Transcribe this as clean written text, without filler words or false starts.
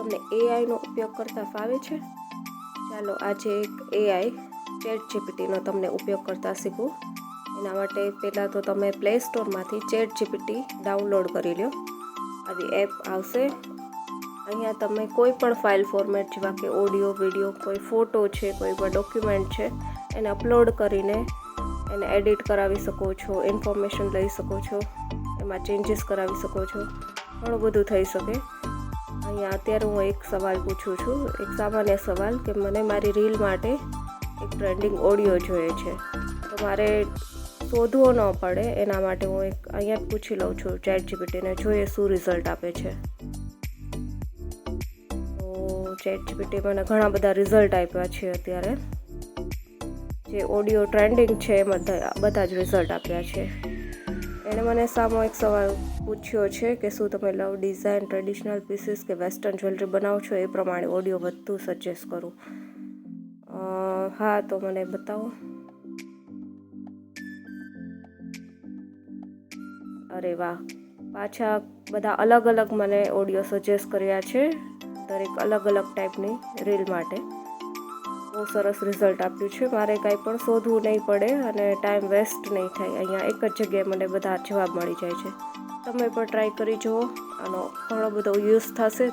તમને એઆઈનો ઉપયોગ કરતા ફાવે છે? ચાલો આજે એક એઆઈ ChatGPTનો તમને ઉપયોગ કરતા શીખું. એના માટે પહેલાં તો તમે પ્લે સ્ટોરમાંથી ChatGPT ડાઉનલોડ કરી લો. આવી એપ આવશે. અહીંયા તમે કોઈ પણ ફાઇલ ફોર્મેટ જેવા કે ઓડિયો, વિડીયો, કોઈ ફોટો છે, કોઈ પણ ડોક્યુમેન્ટ છે, એને અપલોડ કરીને એને એડિટ કરાવી શકો છો, ઇન્ફોર્મેશન લઈ શકો છો, એમાં ચેન્જીસ કરાવી શકો છો, ઘણું બધું થઈ શકે. અહીંયા અત્યારે હું એક સવાલ પૂછું છું, એક સામાન્ય સવાલ કે મને મારી રીલ માટે એક ટ્રેન્ડિંગ ઓડિયો જોઈએ છે, તો મારે શોધવો ન પડે એના માટે હું એક અહીંયા જ પૂછી લઉં છું ChatGPTને, જોઈએ શું રિઝલ્ટ આપે છે. તો ChatGPT મને ઘણા બધા રિઝલ્ટ આપ્યા છે. અત્યારે જે ઓડિયો ટ્રેન્ડિંગ છે એમાં બધા જ રિઝલ્ટ આપ્યા છે. એણે મને સામો એક સવાલ પૂછ્યો છે કે શું તમે લવ ડિઝાઇન, ટ્રેડિશનલ પીસીસ કે વેસ્ટર્ન જ્વેલરી બનાવો છો? એ પ્રમાણે ઓડિયો વધુ સજેસ્ટ કરું. હા, તો મને બતાવો. અરે વાહ, પાછા બધા અલગ અલગ મને ઓડિયો સજેસ્ટ કર્યા છે, દરેક અલગ અલગ ટાઈપની રીલ માટે. બહુ સરસ રિઝલ્ટ આપ્યું છે. મારે કાંઈ પણ શોધવું નહીં પડે અને ટાઈમ વેસ્ટ નહીં થાય. અહીંયા એક જ જગ્યાએ મને બધા જવાબ મળી જાય છે. તમે પણ ટ્રાય કરી જુઓ, આનો ઘણો બધો યુઝ થશે.